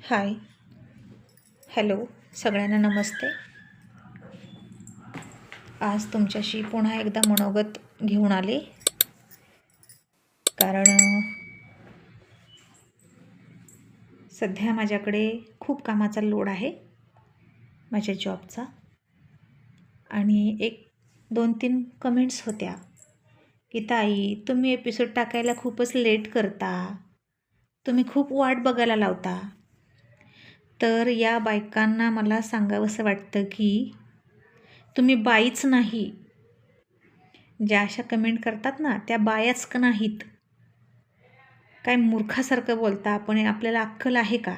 हाय, hello, सगळ्यांना नमस्ते. आज तुमच्याशी पुन्हा एकदा मनोगत घेऊन आले. कारण सध्या माझ्याकडे खूप कामाचा लोड आहे माझ्या जॉबचा. आणि 1-2-3 कमेंट्स होत्या की ताई, तुम्ही एपिसोड टाकायला खूपच लेट करता, तुम्ही खूप वाट बघायला लावता. तर या बायकांना मला सांगावंसं वाटतं की तुम्ही बाईच नाही. ज्या अशा कमेंट करतात ना, त्या बायाच नाहीत. काय मूर्खासारखं बोलता आपण, आपल्याला अक्कल आहे का?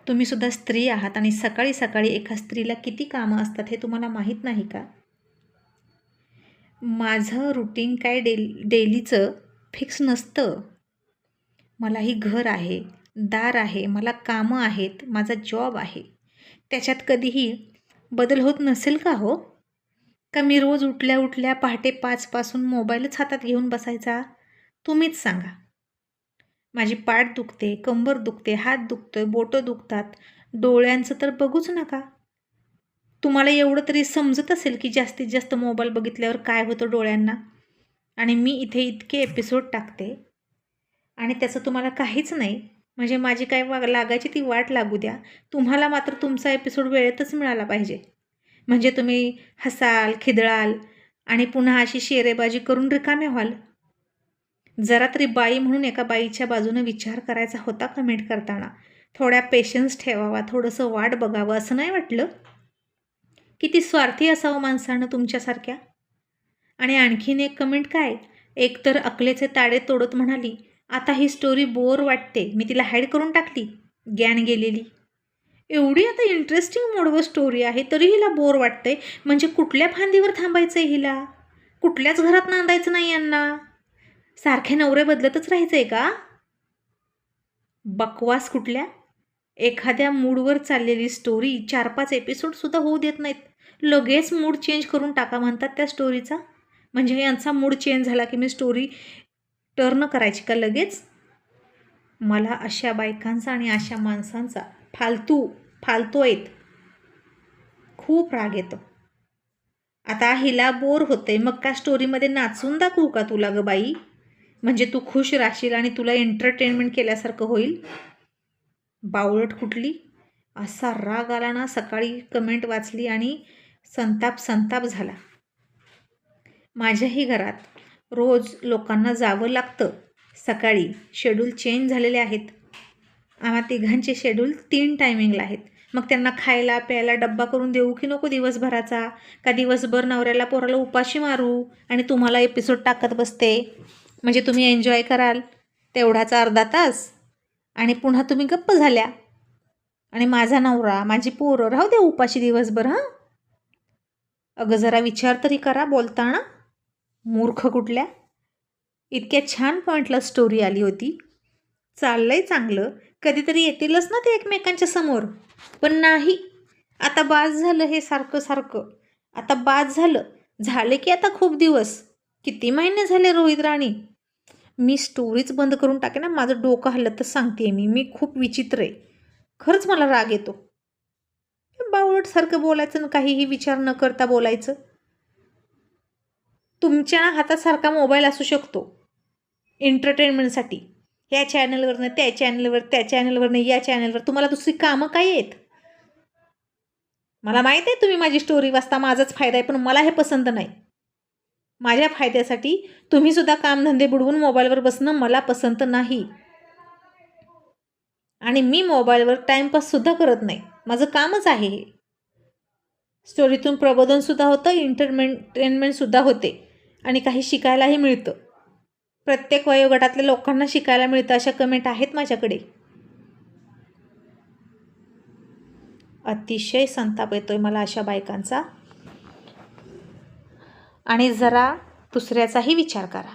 तुम्ही सुद्धा स्त्री आहात आणि सकाळी सकाळी एका स्त्रीला किती कामं असतात हे तुम्हाला माहीत नाही का? माझं रुटीन काय डेलीचं फिक्स नसतं. मलाही घर आहे, दार आहे, मला कामं आहेत, माझा जॉब आहे. त्याच्यात कधीही बदल होत नसेल का हो? का मी रोज उठल्या उठल्या पहाटे 5 पासून मोबाईलच हातात घेऊन बसायचा? तुम्हीच सांगा. माझी पाठ दुखते, कंबर दुखते, हात दुखतोय, बोटं दुखतात, डोळ्यांचं तर बघूच नका. तुम्हाला एवढं तरी समजत असेल की जास्तीत जास्त मोबाईल बघितल्यावर काय होतं डोळ्यांना. आणि मी इथे इतके एपिसोड टाकते आणि त्याचं तुम्हाला काहीच नाही. म्हणजे माझी काय लागायची ती वाट लागू द्या. तुम्हाला मात्र तुमचा एपिसोड वेळेतच मिळाला पाहिजे. म्हणजे तुम्ही हसाल, खिदळाल आणि पुन्हा अशी शेरेबाजी करून रिकामे व्हाल. जरा तरी बाई म्हणून एका बाईच्या बाजूने विचार करायचा होता कमेंट करताना. थोड्या पेशन्स ठेवावा, थोडंसं वाट बघावं, असं नाही वाटलं? किती स्वार्थी असावं माणसानं तुमच्यासारख्या. आणि आणखीन एक कमेंट काय, एकतर अकलेचे ताडे तोडत म्हणाली, आता ही स्टोरी बोर वाटते, मी तिला हाईड करून टाकली, ज्ञान गेलेली. एवढी आता इंटरेस्टिंग मोडवर स्टोरी आहे तरी हिला बोर वाटतंय. म्हणजे कुठल्या फांदीवर थांबायचं आहे हिला? कुठल्याच घरात नांदायचं नाही यांना? सारखे नवरे बदलतच राहायचंय का? बकवास कुठल्या. एखाद्या मूडवर चाललेली स्टोरी 4-5 एपिसोडसुद्धा होऊ देत नाहीत. लगेच मूड चेंज करून टाका म्हणतात त्या स्टोरीचा. म्हणजे यांचा मूड चेंज झाला की मी स्टोरी टर्न करायची का लगेच? मला अशा बायकांचा आणि अशा माणसांचा फालतू आहेत, खूप राग येतो. आता हिला बोर होते, मग का स्टोरीमध्ये नाचून दाखवू का तुला ग बाई? म्हणजे तू खुश राहशील आणि तुला एंटरटेनमेंट केल्यासारखं होईल. बावळट कुठली. असा राग आला ना, सकाळी कमेंट वाचली आणि संताप झाला. माझ्याही घरात रोज लोकांना जावं लागतं. सकाळी शेड्यूल चेंज झालेले आहेत. आम्हा तिघांचे शेड्यूल 3 टायमिंगला आहेत. मग त्यांना खायला प्यायला डब्बा करून देऊ की नको दिवसभराचा? का दिवसभर नवऱ्याला पोराला उपाशी मारू आणि तुम्हाला एपिसोड टाकत बसते? म्हणजे तुम्ही एन्जॉय कराल तेवढाचा अर्धा तास आणि पुन्हा तुम्ही गप्प झाल्या. आणि माझा नवरा, माझी पोरं राहू द्या उपाशी दिवसभर. हां, अगं जरा विचार तरी करा बोलताना. मूर्ख कुठल्या. इतक्या छान पॉईंटला स्टोरी आली होती. चाललंय चांगलं, कधीतरी येतीलच ना ते एकमेकांच्या समोर. पण नाही, आता बास झालं हे सारखं सारखं. आता बास झाले की आता खूप दिवस, किती महिने झाले रोहित राणी. मी स्टोरीच बंद करून टाके ना, माझं डोकं हल्लं तर सांगते मी खूप विचित्र आहे. खरंच मला राग येतो. बावळटसारखं बोलायचं आणि काहीही विचार न करता बोलायचं. तुमच्या हातात सारखा मोबाईल असू शकतो एंटरटेनमेंटसाठी. या चॅनलवरनं त्या चॅनलवर, त्या चॅनलवरनं या चॅनलवर. तुम्हाला दुसरी कामं काय आहेत? मला माहीत आहे तुम्ही माझी स्टोरी वाचता, माझाच फायदा आहे, पण मला हे पसंत नाही. माझ्या फायद्यासाठी तुम्हीसुद्धा कामधंदे बुडवून मोबाईलवर बसणं मला पसंत नाही. आणि मी मोबाईलवर टाईमपाससुद्धा करत नाही, माझं कामच आहे हे. स्टोरीतून प्रबोधनसुद्धा होतं, एंटरटेनमेंटसुद्धा होते आणि काही शिकायलाही मिळतं. प्रत्येक वयोगटातल्या लोकांना शिकायला मिळतं. अशा कमेंट आहेत माझ्याकडे. अतिशय संताप येतोय मला अशा बायकांचा. आणि जरा दुसऱ्याचाही विचार करा.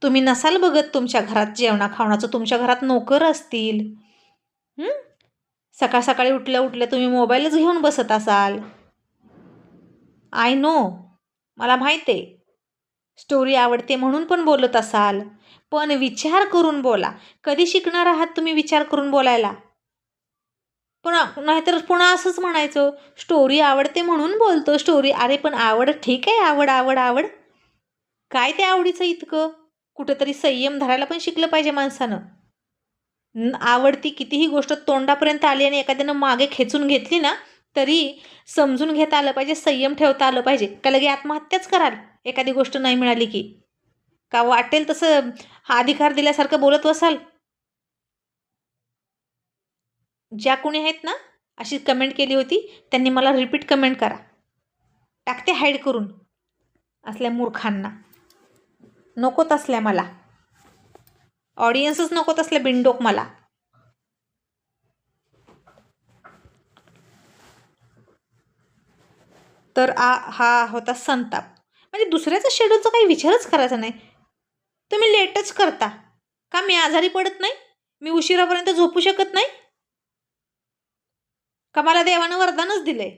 तुम्ही नसाल बघत तुमच्या घरात जेवणा खावणाचं, तुमच्या घरात नोकर असतील. सकाळ सकाळी उठल्या उठल्या तुम्ही मोबाईलच घेऊन बसत असाल. आय नो, मला माहीत आहे. स्टोरी आवडते म्हणून पण बोलत असाल, पण विचार करून बोला. कधी शिकणार आहात तुम्ही विचार करून बोलायला? नाहीतर पुन्हा असंच म्हणायचं, स्टोरी आवडते म्हणून बोलतो स्टोरी. अरे पण आवड ठीक आहे, आवड आवड आवड. काय ते आवडीचं इतकं? कुठंतरी संयम धरायला पण शिकलं पाहिजे माणसानं. आवडती कितीही गोष्ट तोंडापर्यंत आली आणि एखाद्यानं मागे खेचून घेतली ना, तरी समजून घेता आलं पाहिजे, संयम ठेवता आलं पाहिजे. का लगे आत्महत्याच कराल एखादी गोष्ट नाही मिळाली की? का वाटेल तसं हा अधिकार दिल्यासारखं बोलत बसाल? ज्या कोणी आहेत ना अशी कमेंट केली होती त्यांनी मला रिपीट कमेंट करा. टाकते हाईड करून असल्या मूर्खांना. नकोत असल्या मला. ऑडियन्सच नकोत असल्या बिनडोक मला. तर हा होता संताप. म्हणजे दुसऱ्याचा शेड्यूलचा काही विचारच करायचा नाही. तुम्ही लेटच करता का? मी आजारी पडत नाही? मी उशिरापर्यंत झोपू शकत नाही का? मला देवानं वरदानच दिलंय,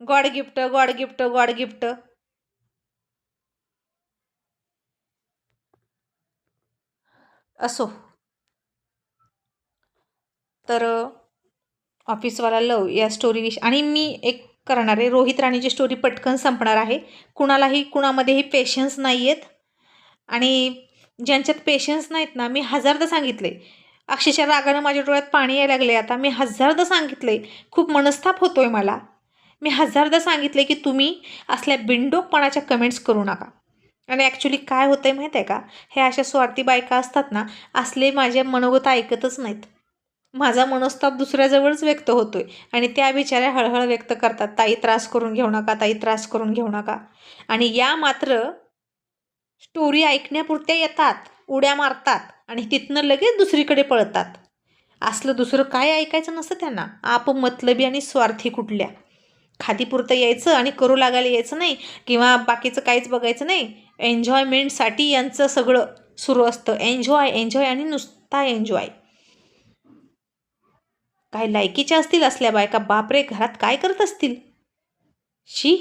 God gift God gift God gift. असो. तर ऑफिसवाला लव या स्टोरीविषयी आणि मी एक करणार आहे. रोहित राणीची स्टोरी पटकन संपणार आहे. कुणामध्येही पेशन्स नाही आहेत. आणि ज्यांच्यात पेशन्स नाहीत ना, मी हजारदा सांगितले, अक्षरशः रागानं माझ्या डोळ्यात पाणी यायला लागले आता. मी हजारदा सांगितले, खूप मनस्ताप होतोय मला. मी हजारदा सांगितले की तुम्ही असल्या बिनडोकपणाच्या कमेंट्स करू नका. आणि ॲक्च्युली काय होतं आहे माहीत आहे का? हे अशा स्वार्थी बायका असतात ना, असले माझे मनोगत ऐकतच नाहीत. माझा मनस्ताप दुसऱ्याजवळच व्यक्त होतोय आणि त्या बिचाऱ्या हळहळ व्यक्त करतात, ताई त्रास करून घेऊ नका, ताई त्रास करून घेऊ नका. आणि या मात्र स्टोरी ऐकण्यापुरत्या येतात, उड्या मारतात आणि तिथनं लगेच दुसरीकडे पळतात. असलं दुसरं काय ऐकायचं नसतं त्यांना. आपमतलबी आणि स्वार्थी कुठल्या. खादीपुरतं यायचं आणि करू लागायला यायचं नाही किंवा बाकीचं काहीच बघायचं नाही. एन्जॉयमेंटसाठी यांचं सगळं सुरू असतं. एन्जॉय एन्जॉय आणि नुसता एन्जॉय. काय लायकीच्या असतील असल्या बायका. बापरे, घरात काय करत असतील शी.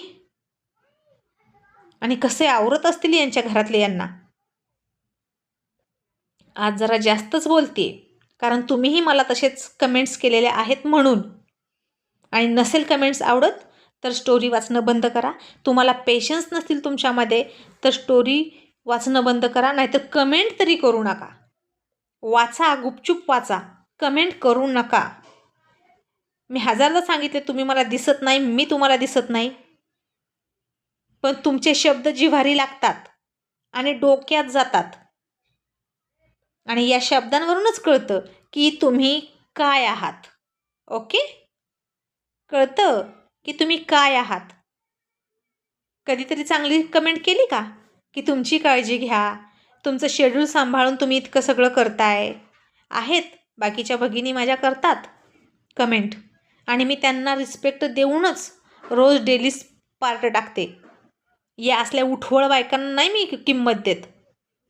आणि कसे आवरत असतील यांच्या घरातले यांना. आज जरा जास्तच बोलते कारण तुम्हीही मला तसेच कमेंट्स केलेल्या आहेत म्हणून. आणि नसेल कमेंट्स आवडत तर स्टोरी वाचणं बंद करा. तुम्हाला पेशन्स नसतील तुमच्यामध्ये तर स्टोरी वाचणं बंद करा, नाहीतर कमेंट तरी करू नका. वाचा, गुपचूप वाचा, कमेंट करू नका. मी हजारदा सांगितले, तुम्ही मला दिसत नाही, मी तुम्हाला दिसत नाही, पण तुमचे शब्द जिव्हारी लागतात आणि डोक्यात जातात. आणि या शब्दांवरूनच कळतं की तुम्ही काय आहात. ओके, कळतं की तुम्ही काय आहात. कधीतरी चांगली कमेंट केली का की तुमची काळजी घ्या, तुमचं शेड्यूल सांभाळून तुम्ही इतकं सगळं करताय. आहेत बाकीच्या भगिनी माझ्या करतात कमेंट आणि मी त्यांना रिस्पेक्ट देऊनच रोज डेली पार्ट टाकते. या असल्या उठवळ बायकांना नाही मी किंमत देत.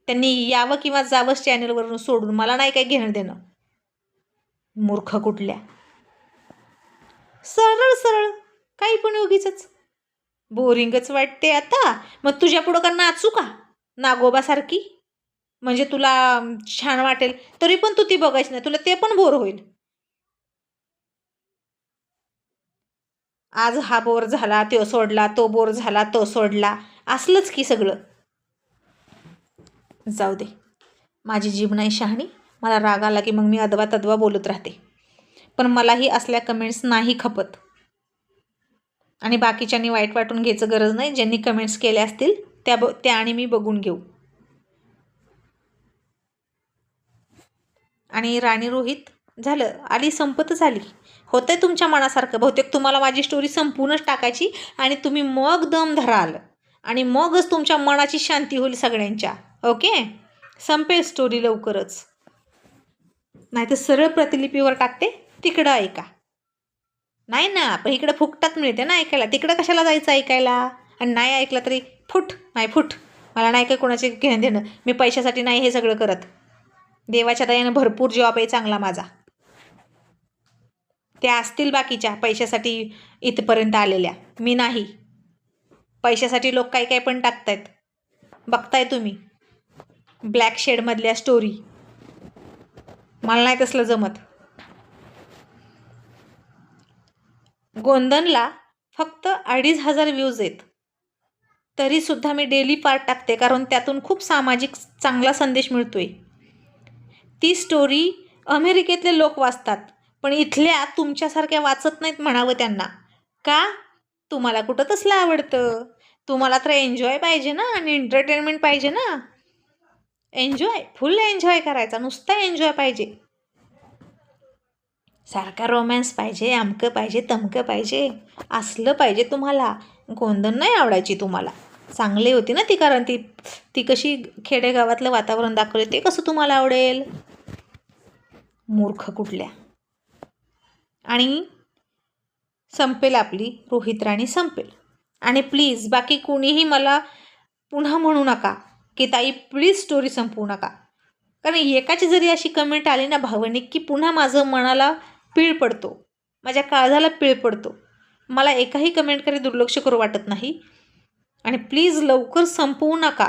त्यांनी यावं किंवा जावंच चॅनलवरून सोडून, मला नाही काय घेणं देणं. मूर्ख कुठल्या. सरळ सरळ काही पण उगीचच बोरिंगच वाटते आता. मग तुझ्या पुढं का नाचू का नागोबासारखी? म्हणजे तुला छान वाटेल तरी पण तू ती बघायची नाही, तुला ते पण बोर होईल. आज हा बोर झाला तो सोडला, तो बोर झाला तो सोडला, असलंच की सगळं. जाऊ दे, माझी जीभ नाही शहाणी. मला राग आला की मग मी अदवा तदवा बोलत राहते. पण मलाही असल्या कमेंट्स नाही खपत. आणि बाकीच्यांनी वाईट वाटून घ्यायचं गरज नाही. ज्यांनी कमेंट्स केल्या असतील त्या आणि मी बघून घेऊ. आणि राणी रोहित झालं, आली संपतच आली. होतंय तुमच्या मनासारखं. बहुतेक तुम्हाला माझी स्टोरी संपूनच टाकायची आणि तुम्ही मग दम धराल आणि मगच तुमच्या मनाची शांती होईल सगळ्यांच्या. ओके, संपेल स्टोरी लवकरच. नाही तर सरळ प्रतिलिपीवर टाकते, तिकडं ऐका. नाही ना, पण इकडं फुकटात मिळते ना ऐकायला. तिकडं कशाला जायचं ऐकायला? आणि नाही ऐकलं तरी फुट नाही फुट. मला नाही काय कोणाचे घेणं देणं. मी पैशासाठी नाही हे सगळं करत. देवाच्या दयानं भरपूर जॉब आहे चांगला माझा. त्या असतील बाकीच्या पैशासाठी इथपर्यंत आलेल्या, मी नाही. पैशासाठी लोक काही काही पण टाकतायत, बघताय तुम्ही ब्लॅक शेडमधल्या स्टोरी. मला नाही तसलं जमत. गोंधनला फक्त 2,500 व्ह्यूज आहेत, तरीसुद्धा मी डेली पार्ट टाकते, कारण त्यातून खूप सामाजिक चांगला संदेश मिळतोय. ती स्टोरी अमेरिकेतले लोक वाचतात, पण इथल्या तुमच्यासारख्या वाचत नाहीत म्हणावं त्यांना. का? तुम्हाला कुठं तसलं आवडतं? तुम्हाला तर एन्जॉय पाहिजे ना, आणि एंटरटेनमेंट पाहिजे ना. एन्जॉय, फुल एन्जॉय करायचा, नुसता एन्जॉय पाहिजे. सारखा रोमॅन्स पाहिजे, अमकं पाहिजे, तमकं पाहिजे, असलं पाहिजे तुम्हाला. गोंधन नाही आवडायची तुम्हाला. चांगली होती ना ती, कारण ती ती कशी खेडेगावातलं वातावरण दाखवले, ते कसं तुम्हाला आवडेल? मूर्ख कुठल्या. आणि संपेल आपली रोहित राणी, संपेल. आणि प्लीज बाकी कोणीही मला पुन्हा म्हणू नका की ताई प्लीज स्टोरी संपवू नका, कारण एकाची जरी अशी कमेंट आली ना भावनिक, की पुन्हा माझं मनाला पीळ पडतो, माझ्या काळजाला पीळ पडतो. मला एकाही कमेंटकडे दुर्लक्ष करू वाटत नाही. आणि प्लीज लवकर संपवू नका.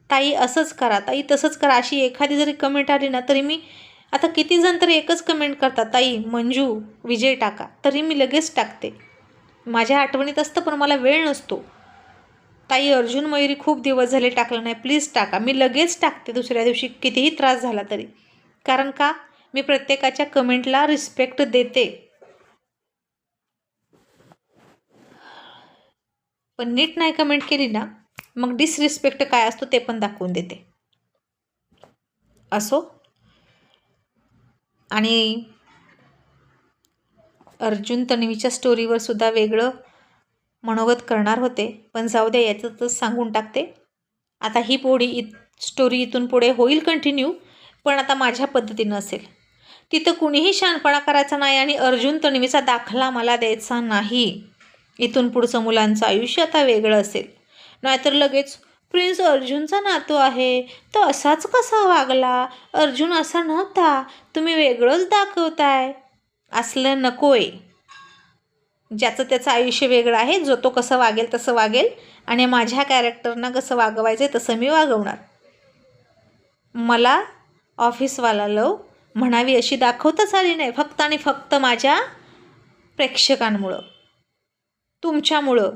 ताई असंच करा, ताई तसंच करा, अशी एखादी जरी कमेंट आली ना, तरी मी आता किती जण तरी एकच कमेंट करतात, ताई मंजू विजय टाका, तरी मी लगेच टाकते. माझ्या आठवणीत असतं, पण मला वेळ नसतो. ताई अर्जुन मयुरी खूप दिवस झाले टाकलं नाही, प्लीज टाका, मी लगेच टाकते दुसऱ्या दिवशी, कितीही त्रास झाला तरी. कारण का? मी प्रत्येकाच्या कमेंटला रिस्पेक्ट देते. पण नीट नाही कमेंट केली ना, मग डिसरिस्पेक्ट काय असतो ते पण दाखवून देते. असो. आणि अर्जुन तन्वीच्या स्टोरीवर सुद्धा वेगळं मनोगत करणार होते, पण जाऊ द्या, याच्यातच सांगून टाकते. आता ही स्टोरी इथून पुढे होईल कंटिन्यू, पण आता माझ्या पद्धतीनं असेल. तिथं कुणीही शहाणपणा करायचा नाही, आणि अर्जुन तन्वीचा दाखला मला द्यायचा नाही. इथून पुढचं मुलांचं आयुष्य आता वेगळं असेल. नाहीतर लगेच प्रिन्स अर्जुनचा नातू आहे, तो असाच कसा वागला, अर्जुन असा नव्हता, तुम्ही वेगळंच दाखवताय, असलं नकोय. ज्याचं त्याचं आयुष्य वेगळं आहे, जो तो कसं वागेल तसं वागेल, आणि माझ्या कॅरेक्टरना कसं वागवायचं आहे तसं मी वागवणार. मला ऑफिसवाला लव म्हणावी अशी दाखवताच आली नाही, फक्त आणि फक्त माझ्या प्रेक्षकांमुळं, तुमच्यामुळं.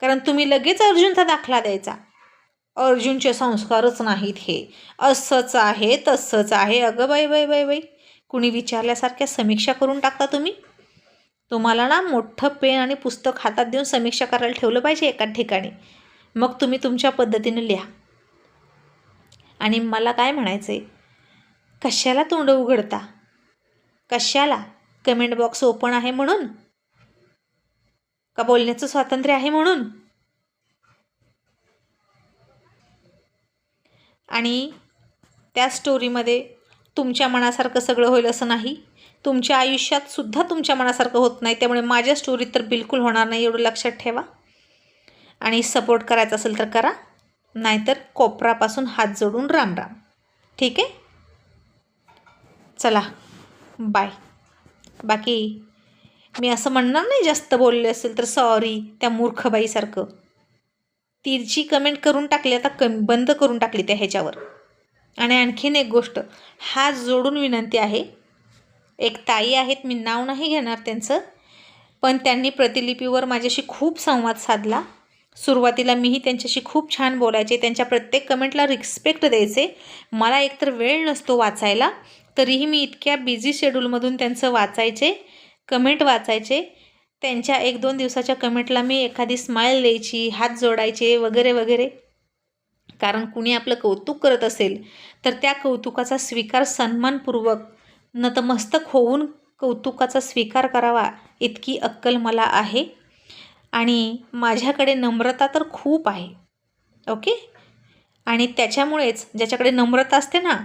कारण तुम्ही लगेच अर्जुनचा दाखला द्यायचा, अर्जुनचे संस्कारच नाहीत, हे असंच आहे तसंच आहे. अगं बाई बाई बाई बाई, कुणी विचारल्यासारख्या समीक्षा करून टाकता तुम्ही. तुम्हाला ना मोठं पेन आणि पुस्तक हातात देऊन समीक्षा करायला ठेवलं पाहिजे एकाच ठिकाणी, मग तुम्ही तुमच्या पद्धतीने लिहा. आणि मला काय म्हणायचं आहे, कशाला तोंड उघडता? कशाला? कमेंट बॉक्स ओपन आहे म्हणून? का बोलण्याचं स्वातंत्र्य आहे म्हणून? आणि त्या स्टोरीमध्ये तुमच्या मनासारखं सगळं होईल असं नाही. तुमच्या आयुष्यात सुद्धा तुमच्या मनासारखं होत नाही, त्यामुळे माझ्या स्टोरीत तर बिलकुल होणार नाही, एवढं लक्षात ठेवा. आणि सपोर्ट करायचा असेल तर करा, नाहीतर कोपरापासून हात जोडून राम राम. ठीक आहे, चला बाय. बाकी मी असं म्हणणार नाही, जास्त बोलले असेल तर सॉरी, त्या मूर्खबाईसारखं. तिची कमेंट करून टाकली, आता बंद करून टाकली त्या ह्याच्यावर. आणि आणखीन एक गोष्ट, हात जोडून विनंती आहे, एक ताई आहेत, मी नाव नाही घेणार त्यांचं, पण त्यांनी प्रतिलिपीवर माझ्याशी खूप संवाद साधला. सुरुवातीला मीही त्यांच्याशी खूप छान बोलायचे, त्यांच्या प्रत्येक कमेंटला रिस्पेक्ट द्यायचे. मला एकतर वेळ नसतो वाचायला, तरीही मी इतक्या बिझी शेड्यूलमधून त्यांचं वाचायचे, कमेंट वाचायचे. त्यांच्या 1-2 दिवसाच्या कमेंटला मी एखादी स्माईल द्यायची, हात जोडायचे वगैरे वगैरे. कारण कुणी आपलं कौतुक करत असेल तर त्या कौतुकाचा स्वीकार सन्मानपूर्वक नतमस्तक होऊन कौतुकाचा स्वीकार करावा, इतकी अक्कल मला आहे. आणि माझ्याकडे नम्रता तर खूप आहे, ओके. आणि त्याच्यामुळेच ज्याच्याकडे नम्रता असते ना,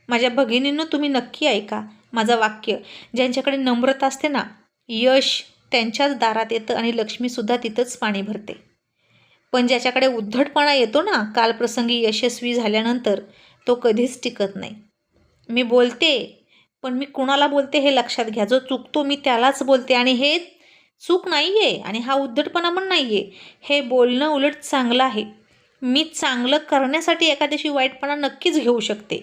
माझ्या भगिनींनो तुम्ही नक्की ऐका माझं वाक्य, ज्यांच्याकडे नम्रता असते ना, यश त्यांच्याच दारात येतं आणि लक्ष्मीसुद्धा तिथंच पाणी भरते. पण ज्याच्याकडे उद्धटपणा येतो ना कालप्रसंगी यशस्वी झाल्यानंतर, तो कधीच टिकत नाही. मी बोलते, पण मी कुणाला बोलते हे लक्षात घ्या. जो चुकतो मी त्यालाच बोलते, आणि हे चूक नाही आहे, आणि हा उद्धटपणा पण नाही आहे. हे बोलणं उलट चांगलं आहे. मी चांगलं करण्यासाठी एखाद्याशी वाईटपणा नक्कीच घेऊ शकते,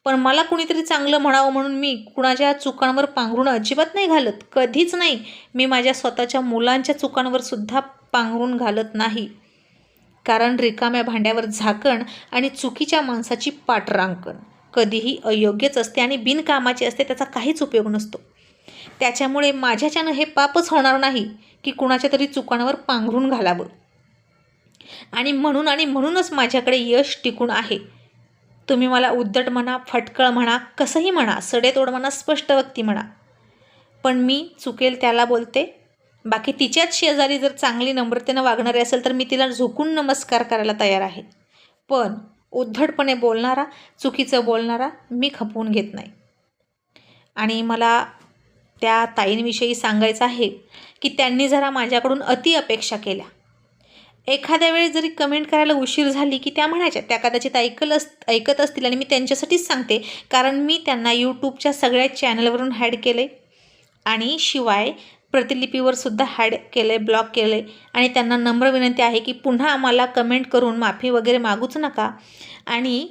पण मला कुणीतरी चांगलं म्हणावं म्हणून मी कुणाच्या चुकांवर पांघरूण अजिबात नाही घालत, कधीच नाही. मी माझ्या स्वतःच्या मुलांच्या चुकांवर सुद्धा पांघरूण घालत नाही, कारण रिकाम्या भांड्यावर झाकण आणि चुकीच्या माणसाची पाठरांकण कधीही अयोग्यच असते आणि बिनकामाची असते, त्याचा काहीच उपयोग नसतो. त्याच्यामुळे माझ्याच्यानं हे पापच होणार नाही की कुणाच्या तरी चुकांवर पांघरून घालावं. आणि म्हणूनच माझ्याकडे यश टिकून आहे. तुम्ही मला उद्धट म्हणा, फटकळ म्हणा, कसंही म्हणा, सडेतोड म्हणा, स्पष्ट वक्ती म्हणा, पण मी चुकेल त्याला बोलते. बाकी तिच्याच शेजारी जर चांगली नम्रतेनं वागणारी असेल तर मी तिला झुकून नमस्कार करायला तयार आहे, पण उद्धटपणे बोलणारा, चुकीचं बोलणारा मी खपवून घेत नाही. आणि मला त्या ताईंविषयी सांगायचं आहे की त्यांनी जरा माझ्याकडून अति अपेक्षा केल्या. एखाद्या वेळी जरी कमेंट करायला उशीर झाली की त्या म्हणायच्या, त्या कदाचित ऐकत असतील आणि मी त्यांच्यासाठीच सांगते, कारण मी त्यांना यूट्यूबच्या सगळ्या चॅनलवरून हॅड केले आणि शिवाय प्रतिलिपीवर सुद्धा हॅड केले, ब्लॉक केले. आणि त्यांना नम्र विनंती आहे की पुन्हा आम्हाला कमेंट करून माफी वगैरे मागूच नका आणि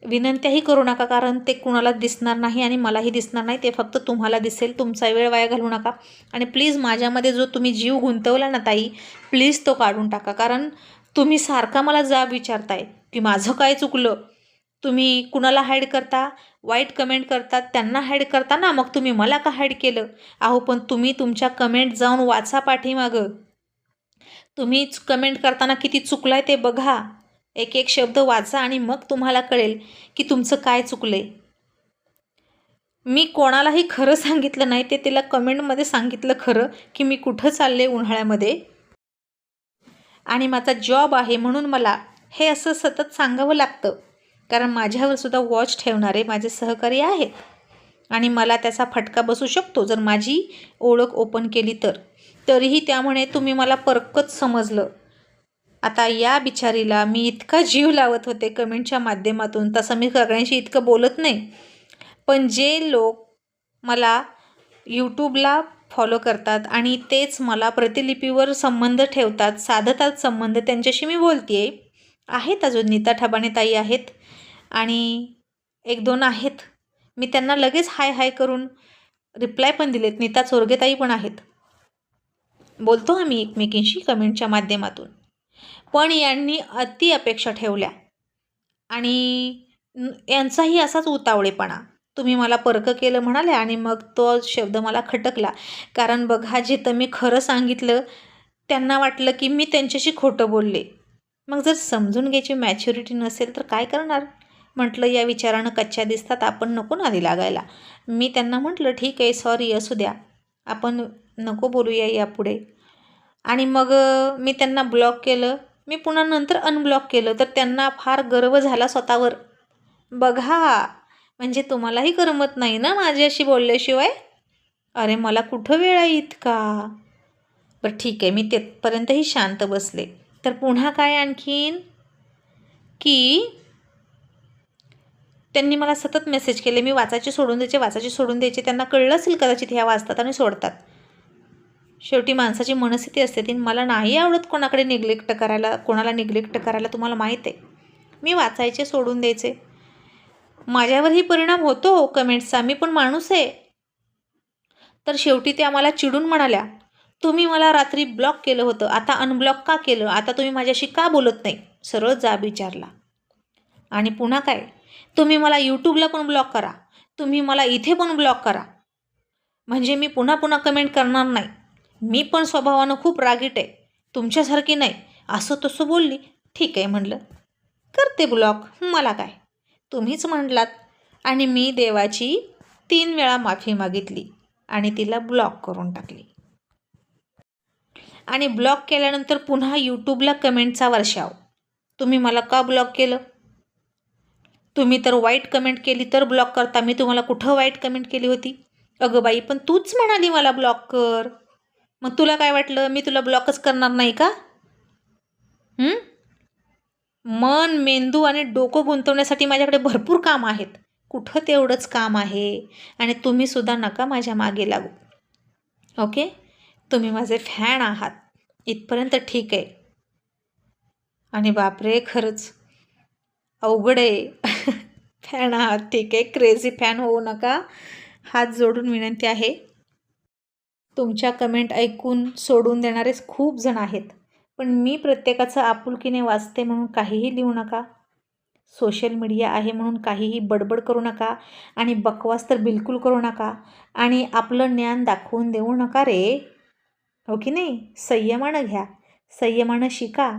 विनंत्याही करू नका, कारण ते कुणाला दिसणार नाही आणि मलाही दिसणार नाही, ते फक्त तुम्हाला दिसेल. तुमचा वेळ वाया घालवू नका आणि प्लीज माझ्यामध्ये जो तुम्ही जीव गुंतवला ना ताई, प्लीज तो काढून टाका. कारण तुम्ही सारखा मला जाब विचारताय की माझं काय चुकलं. तुम्ही कुणाला हाईड करता, वाईट कमेंट करतात त्यांना हाईड करता ना, मग तुम्ही मला का हाईड केलं. अहो पण तुम्ही तुमच्या कमेंट जाऊन वाचा पाठीमागं, तुम्ही कमेंट करताना किती चुकलाय ते बघा, एक एक शब्द वाचा आणि मग तुम्हाला कळेल की तुमचं काय चुकलंय. मी कोणालाही खरं सांगितलं नाही, ते तिला कमेंटमध्ये सांगितलं खरं की मी कुठं चालले उन्हाळ्यामध्ये आणि माझा जॉब आहे, म्हणून मला हे असं सतत सांगावं लागतं, कारण माझ्यावर सुद्धा वॉच ठेवणारे माझे सहकारी आहेत आणि मला त्याचा फटका बसू शकतो जर माझी ओळख ओपन केली तर. तरीही त्यामुळे तुम्ही मला परकच समजलं. आता या बिचारीला मी इतका जीव लावत होते कमेंटच्या माध्यमातून, तसं मी सगळ्यांशी इतकं बोलत नाही, पण जे लोक मला यूट्यूबला फॉलो करतात आणि तेच मला प्रतिलिपीवर संबंध ठेवतात, साधतात संबंध, त्यांच्याशी मी बोलते आहेत. अजून नीता ठबाणे ताई आहेत आणि एक दोन आहेत, मी त्यांना लगेच हाय हाय करून रिप्लाय पण दिलेत. नीता चोरगे ताई पण आहेत, बोलतो आम्ही एकमेकींशी कमेंटच्या माध्यमातून. पण यांनी अति अपेक्षा ठेवल्या आणि यांचाही असाच उतावळेपणा. तुम्ही मला परकं केलं म्हणाले आणि मग तो शब्द मला खटकला, कारण बघा जिथं मी खरं सांगितलं त्यांना वाटलं की मी त्यांच्याशी खोटं बोलले. मग जर समजून घ्यायची मॅच्युरिटी नसेल तर काय करणार. म्हटलं या विचारानं कच्च्या दिसतात, आपण नको नादी लागायला. मी त्यांना म्हटलं ठीक आहे, सॉरी, असू द्या, आपण नको बोलूया यापुढे. आणि मग मी त्यांना ब्लॉक केलं. मी पुन्हा नंतर अनब्लॉक केलं तर त्यांना फार गर्व झाला स्वतःवर. बघा, म्हणजे तुम्हालाही करमत नाही ना माझ्याशी बोलल्याशिवाय. अरे मला कुठं वेळ आहे इतका. बरं ठीक आहे, मी तेथपर्यंतही शांत बसले. तर पुन्हा काय आणखीन की त्यांनी मला सतत मेसेज केले, मी वाचायचे सोडून द्यायचे. त्यांना कळलं असेल कदाचित ह्या वाचतात आणि सोडतात. शेवटी माणसाची मनस्थिती असते ती. मला नाही आवडत कोणाला निग्लेक्ट करायला, तुम्हाला माहीत आहे. मी वाचायचे सोडून द्यायचे. माझ्यावरही परिणाम होतो कमेंट्सचा, मी पण माणूस आहे. तर शेवटी त्या मला चिडून म्हणाल्या, तुम्ही मला रात्री ब्लॉक केलं होतं, आता अनब्लॉक का केलं, आता तुम्ही माझ्याशी का बोलत नाही. सरळ जाब विचारला. आणि पुन्हा काय, तुम्ही मला यूट्यूबला पण ब्लॉक करा, तुम्ही मला इथे पण ब्लॉक करा, म्हणजे मी पुन्हा पुन्हा कमेंट करणार नाही. मी पण स्वभावानं खूप रागीट आहे, तुमच्यासारखी नाही. असं तसं बोलली. ठीक आहे म्हणलं, करते ब्लॉक, मला काय, तुम्हीच म्हटलात. आणि मी देवाची 3 वेळा माफी मागितली आणि तिला ब्लॉक करून टाकली. आणि ब्लॉक केल्यानंतर पुन्हा यूट्यूबला कमेंटचा वर्षाव. तुम्ही मला का ब्लॉक केलं, तुम्ही तर वाईट कमेंट केली तर ब्लॉक करता, मी तुम्हाला कुठं वाईट कमेंट केली होती. अगं बाई, पण तूच म्हणाली मला ब्लॉक कर, मग तुला काय वाटलं मी तुला ब्लॉकच करणार नाही का. मन, मेंदू आणि डोकं गुंतवण्यासाठी माझ्याकडे भरपूर काम आहेत, कुठं तेवढंच काम आहे. आणि तुम्हीसुद्धा नका माझ्या मागे लागू. ओके, तुम्ही माझे फॅन आहात इथपर्यंत ठीक आहे. आणि बापरे, खरंच अवघड आहे. फॅन आहात, ठीक आहे, क्रेझी फॅन होऊ नका. हात जोडून विनंती आहे. तुमच्या कमेंट ऐकून सोडून देणारे खूप जण आहेत, पण मी प्रत्येकाचं आपुलकीने वाचते म्हणून काहीही लिहू नका. सोशल मीडिया आहे म्हणून काहीही बडबड करू नका आणि बकवास तर बिलकुल करू नका आणि आपलं ज्ञान दाखवून देऊ नका रे. हो की नाही? संयमानं घ्या, संयमानं शिका,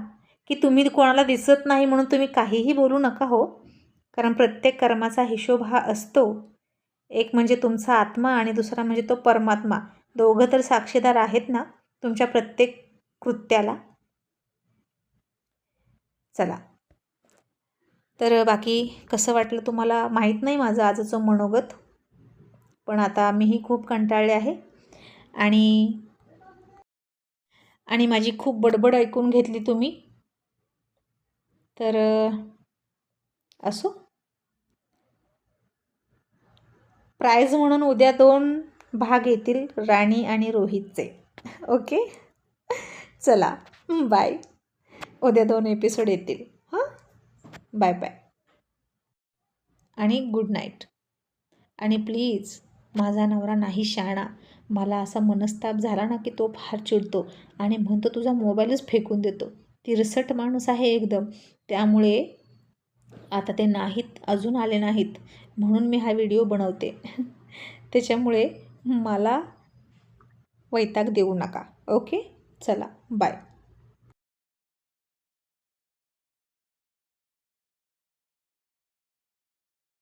की तुम्ही कोणाला दिसत नाही म्हणून तुम्ही काहीही बोलू नका हो. कारण प्रत्येक कर्माचा हिशोब हा असतो. एक म्हणजे तुमचा आत्मा आणि दुसरा म्हणजे तो परमात्मा. दोघं तर साक्षीदार आहेत ना तुमच्या प्रत्येक कृत्याला. चला, तर बाकी कसं वाटलं तुम्हाला माहीत नाही माझं आजचं मनोगत, पण आता मीही खूप कंटाळले आहे आणि माझी खूप बडबड ऐकून घेतली तुम्ही. तर असो, प्राईज म्हणून उद्या 2 भाग येतील, राणी आणि रोहितचे. ओके, चला, बाय. उद्या 2 एपिसोड येतील. हां, बाय बाय आणि गुड नाईट. आणि प्लीज, माझा नवरा नाही शहाणा. मला असा मनस्ताप झाला ना की तो फार चिडतो आणि म्हणतो तुझा मोबाईलच फेकून देतो. तिरसट माणूस आहे एकदम. त्यामुळे आता ते नाहीत, अजून आले नाहीत म्हणून मी हा व्हिडिओ बनवते. त्याच्यामुळे मला वैताग देऊ नका. ओके, चला, बाय.